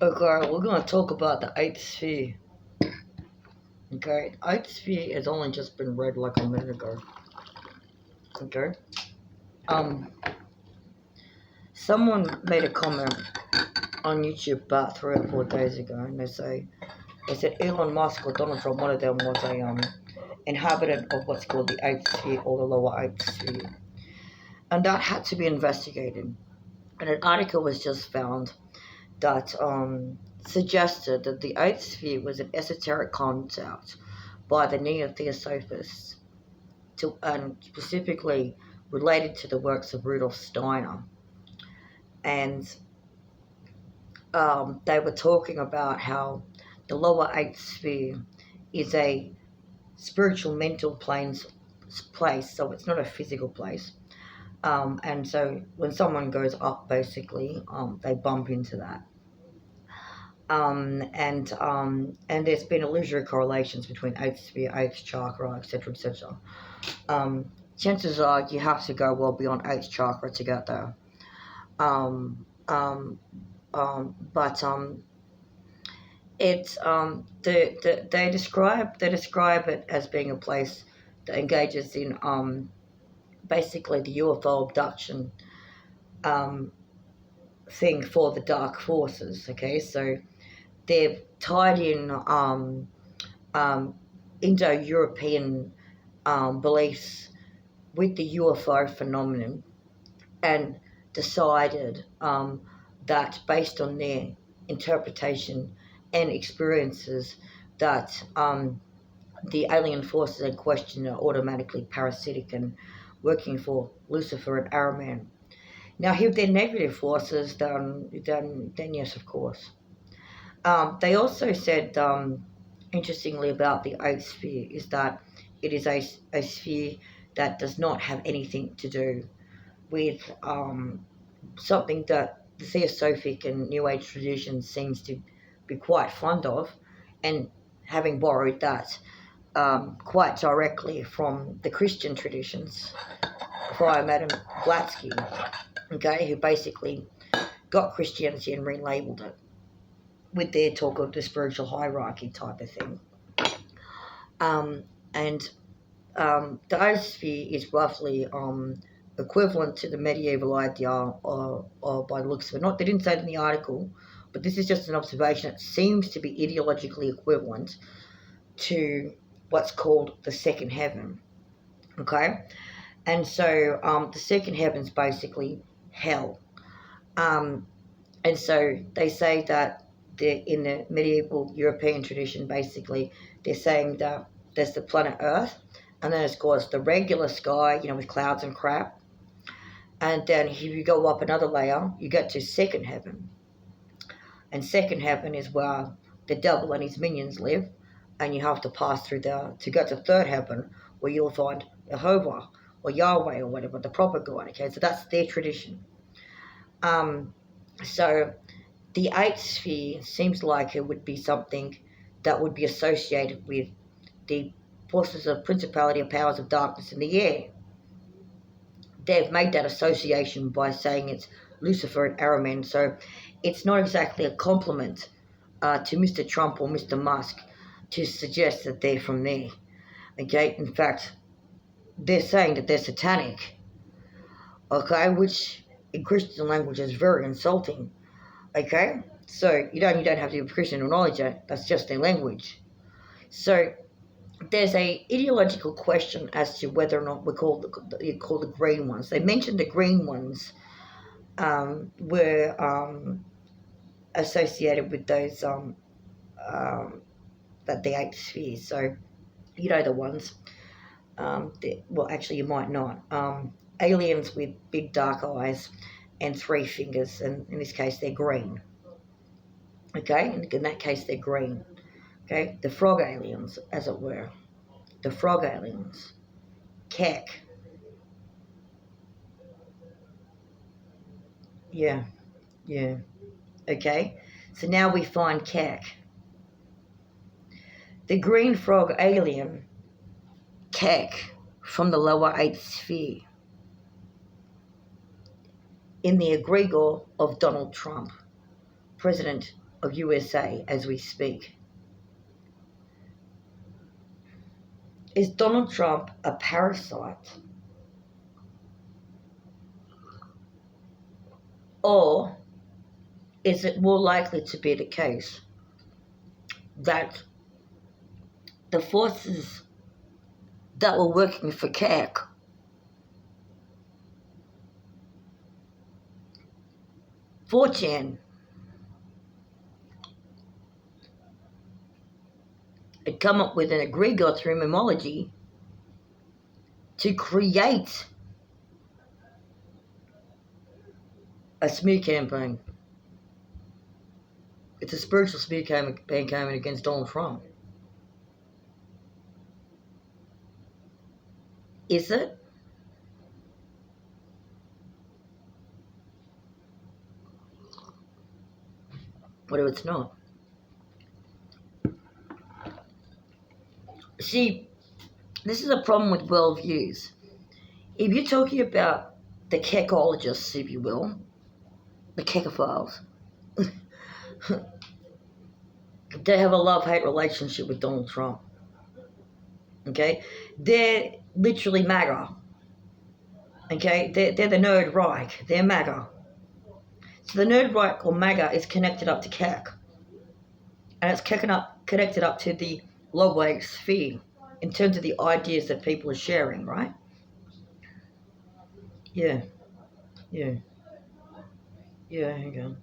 Okay, we're gonna talk about the eighth sphere. Okay, eighth sphere has only just been read like a minute ago. Okay. Um, Someone made a comment on YouTube about 3 or 4 days ago, and they said Elon Musk or Donald Trump, one of them was a inhabitant of what's called the eighth sphere or the lower eighth sphere, and that had to be investigated. And an article was just found that suggested that the eighth sphere was an esoteric concept by the neo-theosophists, and specifically related to the works of Rudolf Steiner. And they were talking about how the lower eighth sphere is a spiritual mental place, so it's not a physical place. And so when someone goes up, basically, they bump into that. And there's been illusory correlations between eighth sphere, eighth chakra, etc., etc. Chances are you have to go well beyond eighth chakra to get there. But it's they describe it as being a place that engages in basically the UFO abduction thing for the dark forces. Okay, so they've tied in Indo-European beliefs with the UFO phenomenon, and decided that based on their interpretation and experiences that the alien forces in question are automatically parasitic and working for Lucifer and Araman. Now, if they're negative forces, then yes, of course. They also said, interestingly, about the eighth sphere is that it is a sphere that does not have anything to do with something that the Theosophic and New Age tradition seems to be quite fond of, and having borrowed that quite directly from the Christian traditions via Madame Blavatsky, okay, who basically got Christianity and relabeled it with their talk of the spiritual hierarchy type of thing. And the iosphere is roughly equivalent to the medieval idea, or by the looks of it. They didn't say it in the article, but this is just an observation. It seems to be ideologically equivalent to what's called the second heaven. Okay, and so the second heaven is basically hell. And so they say that in the medieval European tradition, basically, they're saying that there's the planet Earth, and then, of course, the regular sky, with clouds and crap. And then if you go up another layer, you get to second heaven. And second heaven is where the devil and his minions live, and you have to pass through there to get to third heaven, where you'll find Jehovah or Yahweh or whatever, the proper God. Okay, so that's their tradition. So the eighth sphere seems like it would be something that would be associated with the forces of principality and powers of darkness in the air. They've made that association by saying it's Lucifer and Araman, so it's not exactly a compliment to Mr. Trump or Mr. Musk to suggest that they're from there. Okay, in fact, they're saying that they're satanic. Okay, which in Christian language is very insulting. Okay, so you don't have to be Christian or knowledge that. That's just their language. So there's a ideological question as to whether or not we call the green ones. They mentioned the green ones were associated with those that the eighth sphere. So the ones. Well, actually, you might not. Aliens with big dark eyes and 3 fingers, and in this case, they're green. Okay, in that case, they're green. Okay, the frog aliens, as it were. The frog aliens. Keck. Yeah. Okay, so now we find Keck. The green frog alien, Keck, from the lower eighth sphere. in the egregore of Donald Trump, President of USA as we speak. Is Donald Trump a parasite? Or is it more likely to be the case that the forces that were working for CAC 4chan had come up with an egregore through memology to create a smear campaign? It's a spiritual smear campaign against Donald Trump. Is it? What if it's not? See, this is a problem with worldviews. If you're talking about the kekologists, if you will, the kekophiles, they have a love-hate relationship with Donald Trump. Okay? They're literally MAGA. Okay? They're the Nerd Reich. They're MAGA. So the Nerd Reich or MAGA is connected up to CAC. And it's connected up to the low-wave sphere in terms of the ideas that people are sharing, right? Yeah. Hang on.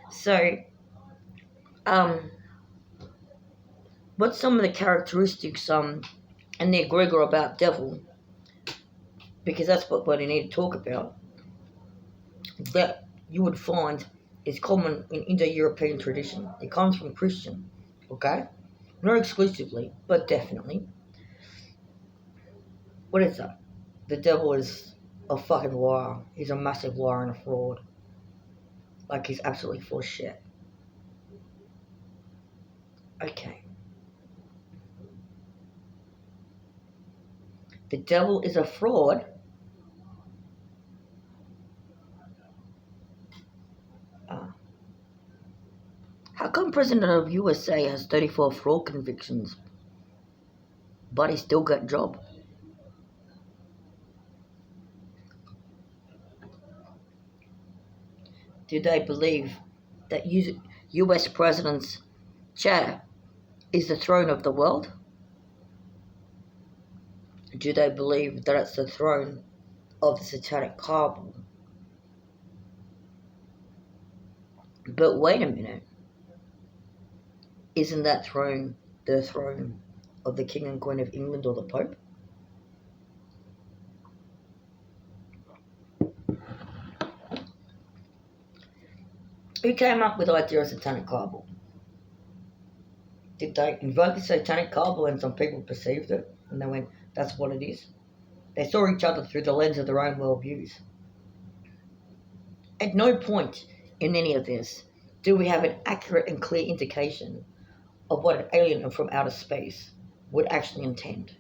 So, what's some of the characteristics and the egregore about devil? Because that's what I need to talk about. That you would find is common in Indo-European tradition. It comes from Christian, okay? Not exclusively, but definitely. What is that? The devil is a fucking liar. He's a massive liar and a fraud. Like, he's absolutely full of shit. Okay. The devil is a fraud. How come President of USA has 34 fraud convictions, but he still got a job? Do they believe that US President's chair is the throne of the world? Do they believe that it's the throne of the satanic cabal? But wait a minute. Isn't that throne the throne of the King and Queen of England or the Pope? Who came up with the idea of satanic cabal? Did they invoke the satanic cabal and some people perceived it and they went, that's what it is? They saw each other through the lens of their own worldviews. At no point in any of this do we have an accurate and clear indication of what an alien from outer space would actually intend.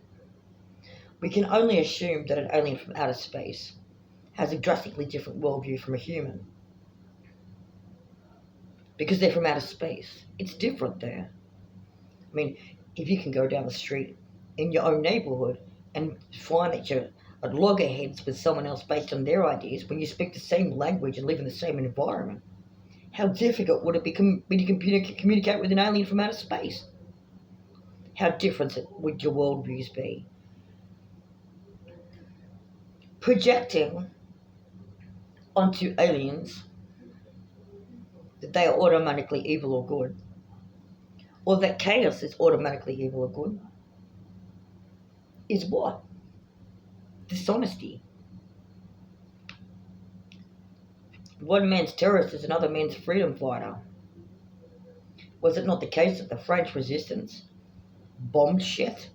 We can only assume that an alien from outer space has a drastically different worldview from a human. Because they're from outer space. It's different there. I mean, if you can go down the street in your own neighborhood and find that you're at loggerheads with someone else based on their ideas when you speak the same language and live in the same environment, how difficult would it be to communicate with an alien from outer space? How different would your worldviews be? Projecting onto aliens that they are automatically evil or good, or that chaos is automatically evil or good, is what? Dishonesty. One man's terrorist is another man's freedom fighter. Was it not the case that the French resistance bombed shit,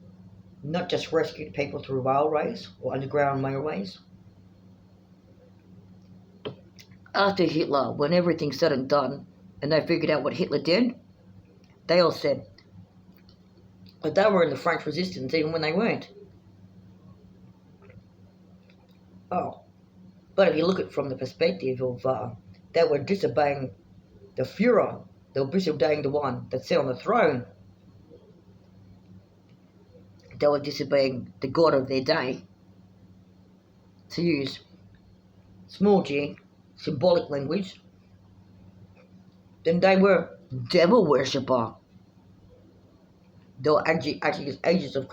not just rescued people through railways or underground railways? After Hitler, when everything's said and done, and they figured out what Hitler did, they all said that they were in the French resistance even when they weren't. Oh, But if you look at it from the perspective of they were disobeying the Führer, they were disobeying the one that sat on the throne, they were disobeying the God of their day, to use small g, symbolic language, then they were devil worshipper. They were actually agents of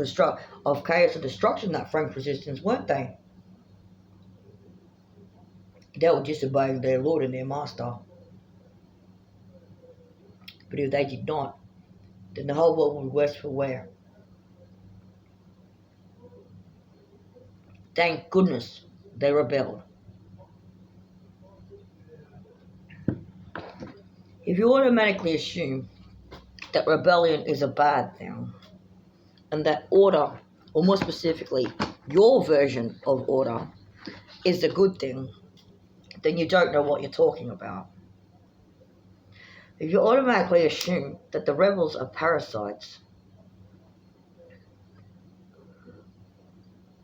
chaos and destruction, that French resistance, weren't they? They were disobeying their Lord and their Master. But if they did not, then the whole world would be worse for wear. Thank goodness they rebelled. If you automatically assume that rebellion is a bad thing, and that order, or more specifically, your version of order, is a good thing, then you don't know what you're talking about. If you automatically assume that the rebels are parasites,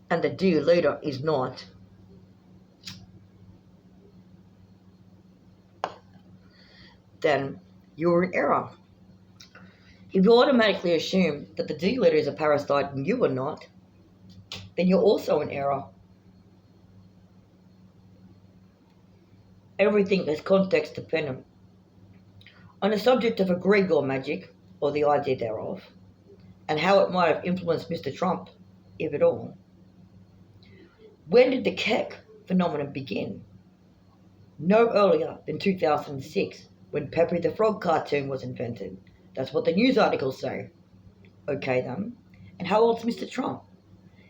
and the dear leader is not, then you're in error. If you automatically assume that the dear leader is a parasite and you are not, then you're also in error. Everything is context dependent. On the subject of egregore magic, or the idea thereof, and how it might have influenced Mr. Trump, if at all, when did the Keck phenomenon begin? No earlier than 2006, when Pepe the Frog cartoon was invented. That's what the news articles say. Okay then. And how old's Mr. Trump?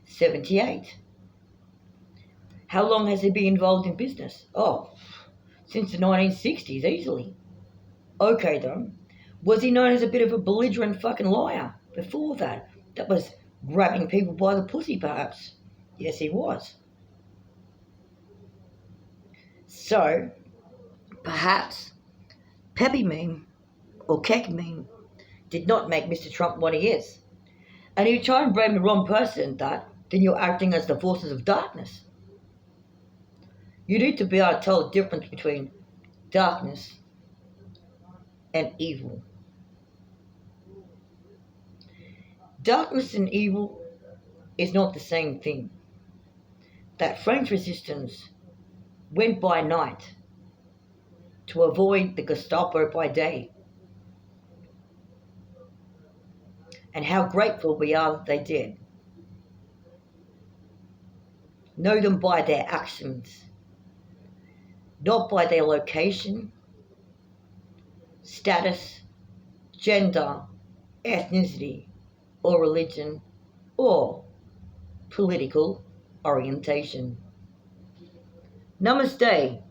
78. How long has he been involved in business? Oh, since the 1960s, easily. Okay then. Was he known as a bit of a belligerent fucking liar before that? That was grabbing people by the pussy, perhaps? Yes, he was. So, perhaps Pepe meme or Keck meme did not make Mr. Trump what he is. And if you try and blame the wrong person at that, then you're acting as the forces of darkness. You need to be able to tell the difference between darkness and evil. Darkness and evil is not the same thing. That French resistance went by night to avoid the Gestapo by day. And how grateful we are that they did. Know them by their actions, not by their location, status, gender, ethnicity, or religion, or political orientation. Namaste.